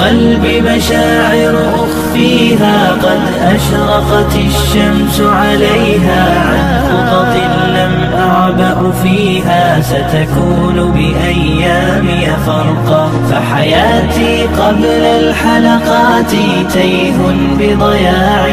قلبي مشاعر أخفيها قد أشرقت الشمس عليها عن خطط لم أعبأ فيها ستكون بأيامي فرقا فحياتي قبل الحلقات تيه بضياع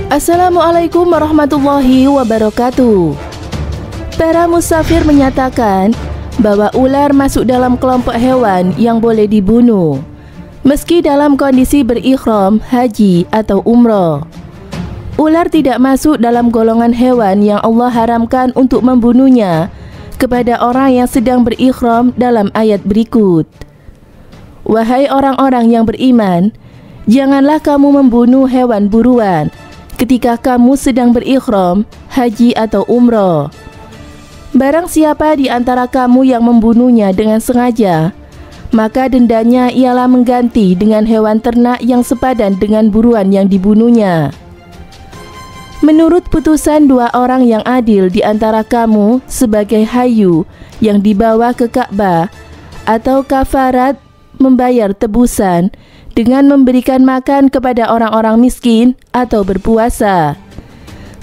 Assalamualaikum warahmatullahi wabarakatuh. Para musafir menyatakan bahwa ular masuk dalam kelompok hewan yang boleh dibunuh meski dalam kondisi berikhram, haji atau umroh. Ular tidak masuk dalam golongan hewan yang Allah haramkan untuk membunuhnya kepada orang yang sedang berikhram dalam ayat berikut. Wahai orang-orang yang beriman, janganlah kamu membunuh hewan buruan ketika kamu sedang berikhram, haji atau umroh. Barang siapa di antara kamu yang membunuhnya dengan sengaja, maka dendanya ialah mengganti dengan hewan ternak yang sepadan dengan buruan yang dibunuhnya. Menurut putusan dua orang yang adil di antara kamu sebagai hayu yang dibawa ke Ka'bah atau kafarat membayar tebusan dengan memberikan makan kepada orang-orang miskin atau berpuasa,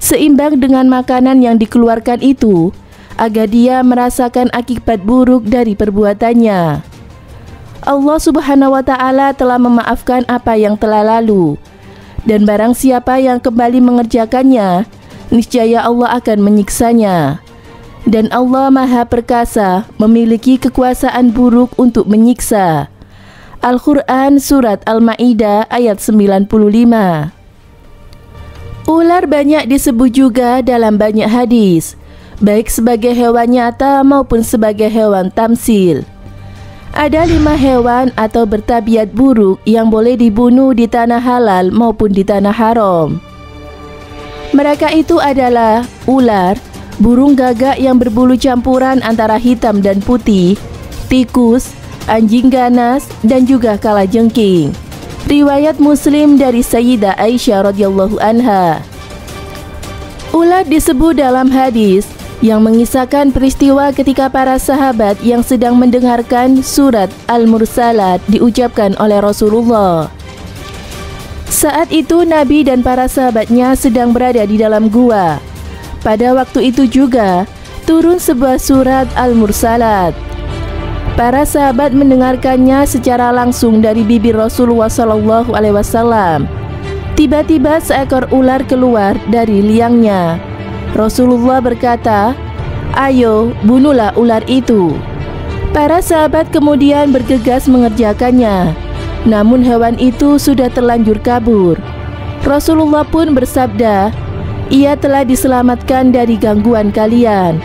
seimbang dengan makanan yang dikeluarkan itu, agar dia merasakan akibat buruk dari perbuatannya. Allah Subhanahu wa Ta'ala telah memaafkan apa yang telah lalu, dan barang siapa yang kembali mengerjakannya, niscaya Allah akan menyiksanya. Dan Allah Maha Perkasa, memiliki kekuasaan buruk untuk menyiksa. Al-Quran Surat Al-Ma'idah ayat 95. Ular banyak disebut juga dalam banyak hadis, baik sebagai hewan nyata maupun sebagai hewan tamsil. Ada 5 hewan atau bertabiat buruk yang boleh dibunuh di tanah halal maupun di tanah haram. Mereka itu adalah ular, burung gagak yang berbulu campuran antara hitam dan putih, tikus, anjing ganas, dan juga kalajengking. Riwayat Muslim dari Sayyidah Aisyah radhiyallahu anha. Ular disebut dalam hadis yang mengisahkan peristiwa ketika para sahabat yang sedang mendengarkan surat Al-Mursalat diucapkan oleh Rasulullah. Saat itu Nabi dan para sahabatnya sedang berada di dalam gua. Pada waktu itu juga turun sebuah surat Al-Mursalat. Para sahabat mendengarkannya secara langsung dari bibir Rasulullah SAW. Tiba-tiba seekor ular keluar dari liangnya. Rasulullah berkata, "Ayo, bunuhlah ular itu." Para sahabat kemudian bergegas mengerjakannya. Namun hewan itu sudah terlanjur kabur. Rasulullah pun bersabda, "Ia telah diselamatkan dari gangguan kalian,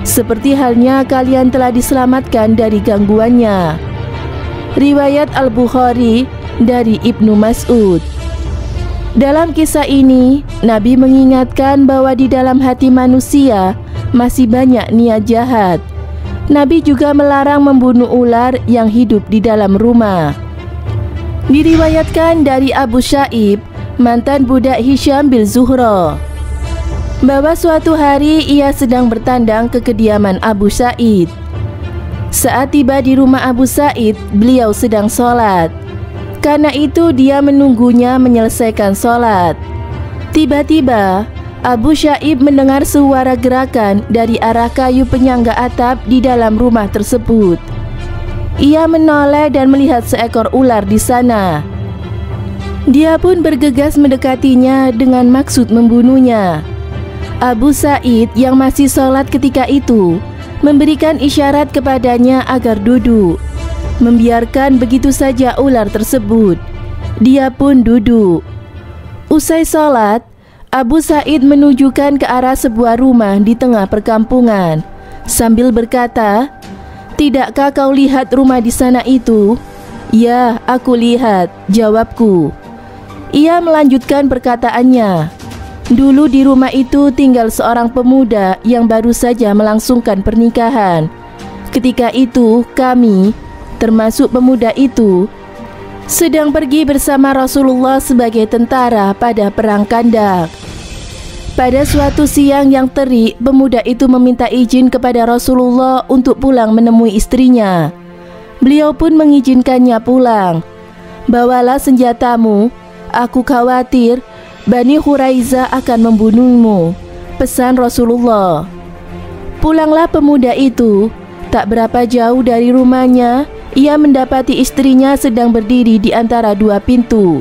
seperti halnya kalian telah diselamatkan dari gangguannya." Riwayat Al-Bukhari dari Ibnu Mas'ud. Dalam kisah ini, Nabi mengingatkan bahwa di dalam hati manusia masih banyak niat jahat. Nabi juga melarang membunuh ular yang hidup di dalam rumah. Diriwayatkan dari Abu Syaib, mantan budak Hisham bin Zuhra, bahwa suatu hari ia sedang bertandang ke kediaman Abu Sa'id. Saat tiba di rumah Abu Sa'id, beliau sedang sholat. Karena itu dia menunggunya menyelesaikan sholat. Tiba-tiba Abu Syaib mendengar suara gerakan dari arah kayu penyangga atap di dalam rumah tersebut. Ia menoleh dan melihat seekor ular di sana. Dia pun bergegas mendekatinya dengan maksud membunuhnya. Abu Sa'id yang masih sholat ketika itu memberikan isyarat kepadanya agar duduk, membiarkan begitu saja ular tersebut. Dia pun duduk. Usai sholat, Abu Sa'id menunjukkan ke arah sebuah rumah di tengah perkampungan sambil berkata, "Tidakkah kau lihat rumah di sana itu?" "Ya, aku lihat," jawabku. Ia melanjutkan perkataannya, Dulu di rumah itu tinggal seorang pemuda yang baru saja melangsungkan pernikahan. Ketika itu kami, termasuk pemuda itu, sedang pergi bersama Rasulullah sebagai tentara pada perang Khandaq. Pada suatu siang yang terik, pemuda itu meminta izin kepada Rasulullah untuk pulang menemui istrinya. Beliau pun mengizinkannya pulang. "Bawalah senjatamu, aku khawatir Bani Quraizah akan membunuhmu," pesan Rasulullah. Pulanglah pemuda itu. Tak berapa jauh dari rumahnya, ia mendapati istrinya sedang berdiri di antara dua pintu,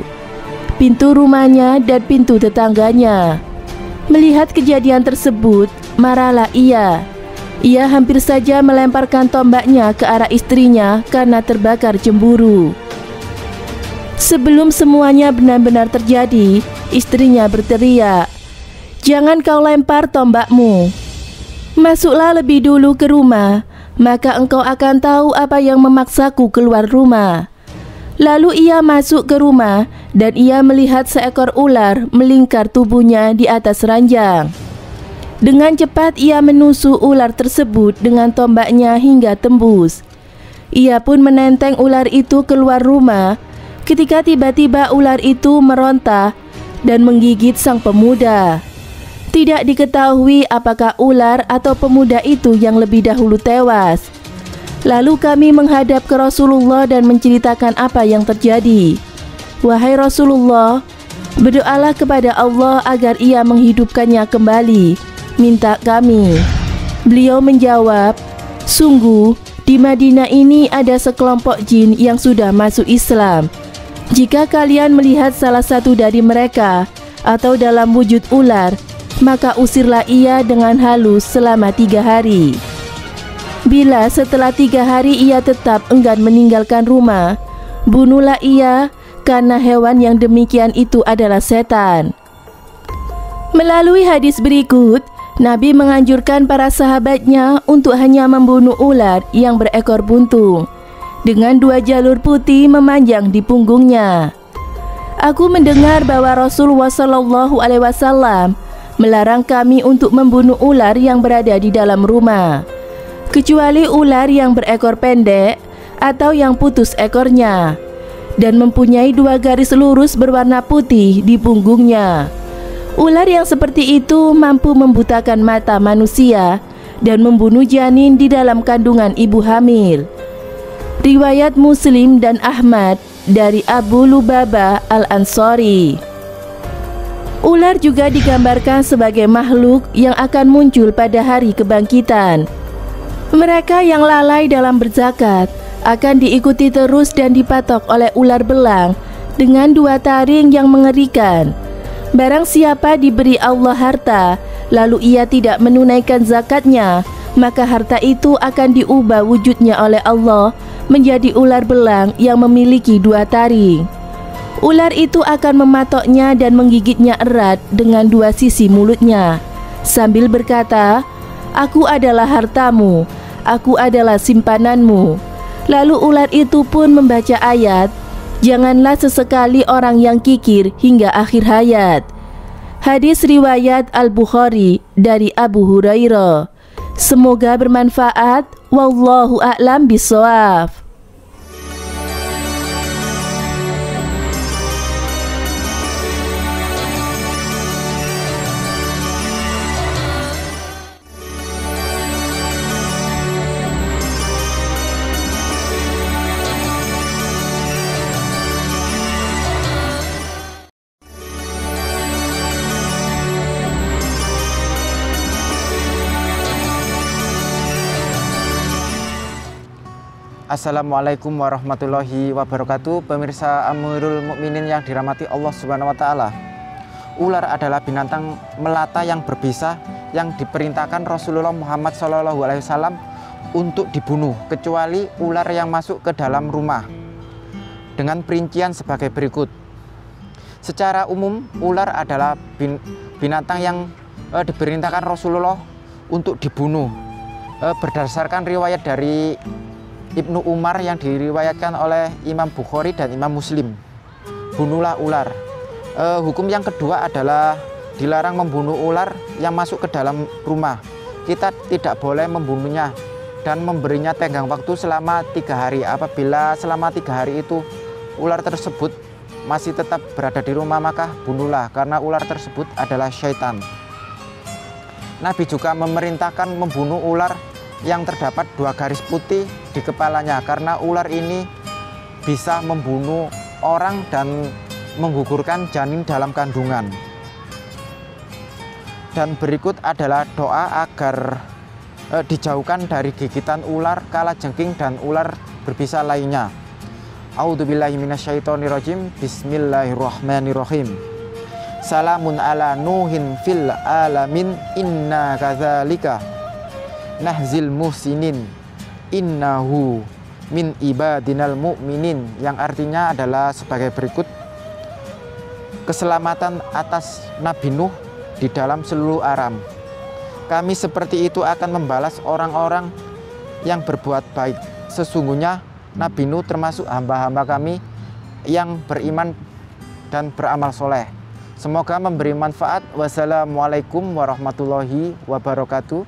pintu rumahnya dan pintu tetangganya. Melihat kejadian tersebut, marahlah ia. Ia hampir saja melemparkan tombaknya ke arah istrinya karena terbakar cemburu. Sebelum semuanya benar-benar terjadi, istrinya berteriak, "Jangan kau lempar tombakmu. Masuklah lebih dulu ke rumah, maka engkau akan tahu apa yang memaksaku keluar rumah." Lalu ia masuk ke rumah dan ia melihat seekor ular melingkar tubuhnya di atas ranjang. Dengan cepat ia menusuk ular tersebut dengan tombaknya hingga tembus. Ia pun menenteng ular itu keluar rumah, ketika tiba-tiba ular itu meronta dan menggigit sang pemuda. Tidak diketahui apakah ular atau pemuda itu yang lebih dahulu tewas. Lalu kami menghadap ke Rasulullah dan menceritakan apa yang terjadi. "Wahai Rasulullah, berdoalah kepada Allah agar ia menghidupkannya kembali, minta kami." Beliau menjawab, "Sungguh, di Madinah ini ada sekelompok jin yang sudah masuk Islam. Jika kalian melihat salah satu dari mereka atau dalam wujud ular, maka usirlah ia dengan halus selama 3 hari. Bila setelah 3 hari ia tetap enggan meninggalkan rumah, bunuhlah ia, karena hewan yang demikian itu adalah setan." Melalui hadis berikut, Nabi menganjurkan para sahabatnya untuk hanya membunuh ular yang berekor buntung dengan 2 jalur putih memanjang di punggungnya. Aku mendengar bahwa Rasulullah SAW melarang kami untuk membunuh ular yang berada di dalam rumah, kecuali ular yang berekor pendek atau yang putus ekornya dan mempunyai 2 garis lurus berwarna putih di punggungnya. Ular yang seperti itu mampu membutakan mata manusia dan membunuh janin di dalam kandungan ibu hamil. Riwayat Muslim dan Ahmad dari Abu Lubabah Al-Ansari. Ular juga digambarkan sebagai makhluk yang akan muncul pada hari kebangkitan. Mereka yang lalai dalam berzakat akan diikuti terus dan dipatok oleh ular belang dengan 2 taring yang mengerikan. Barang siapa diberi Allah harta, lalu ia tidak menunaikan zakatnya, maka harta itu akan diubah wujudnya oleh Allah menjadi ular belang yang memiliki 2 taring. Ular itu akan mematoknya dan menggigitnya erat dengan 2 sisi mulutnya, sambil berkata, "Aku adalah hartamu, aku adalah simpananmu." Lalu ular itu pun membaca ayat, "Janganlah sesekali orang yang kikir hingga akhir hayat." Hadis riwayat Al-Bukhari dari Abu Hurairah. Semoga bermanfaat. Wallahu a'lam bishawab. Assalamualaikum warahmatullahi wabarakatuh. Pemirsa Amirul Mukminin yang dirahmati Allah Subhanahu wa taala. Ular adalah binatang melata yang berbisa yang diperintahkan Rasulullah Muhammad SAW untuk dibunuh, kecuali ular yang masuk ke dalam rumah. Dengan perincian sebagai berikut. Secara umum, ular adalah binatang yang diperintahkan Rasulullah untuk dibunuh. Berdasarkan riwayat dari Ibnu Umar yang diriwayatkan oleh Imam Bukhari dan Imam Muslim. Bunuhlah ular. Hukum yang kedua adalah dilarang membunuh ular yang masuk ke dalam rumah. Kita tidak boleh membunuhnya dan memberinya tenggang waktu selama 3 hari. Apabila selama 3 hari itu ular tersebut masih tetap berada di rumah, maka bunuhlah, karena ular tersebut adalah syaitan. Nabi juga memerintahkan membunuh ular yang terdapat 2 garis putih di kepalanya, karena ular ini bisa membunuh orang dan menggugurkan janin dalam kandungan. Dan berikut adalah doa agar dijauhkan dari gigitan ular, kalajengking, dan ular berbisa lainnya. A'udzubillahi minasyaitonirrajim. Bismillahirrahmanirrahim. Salamun ala nuhin fil alamin, inna kadzalika nahzil muhsinin, innahu min ibadinal mu'minin, yang artinya adalah sebagai berikut: keselamatan atas Nabi Nuh di dalam seluruh alam. Kami seperti itu akan membalas orang-orang yang berbuat baik. Sesungguhnya Nabi Nuh termasuk hamba-hamba kami yang beriman dan beramal soleh. Semoga memberi manfaat. Wassalamualaikum warahmatullahi wabarakatuh.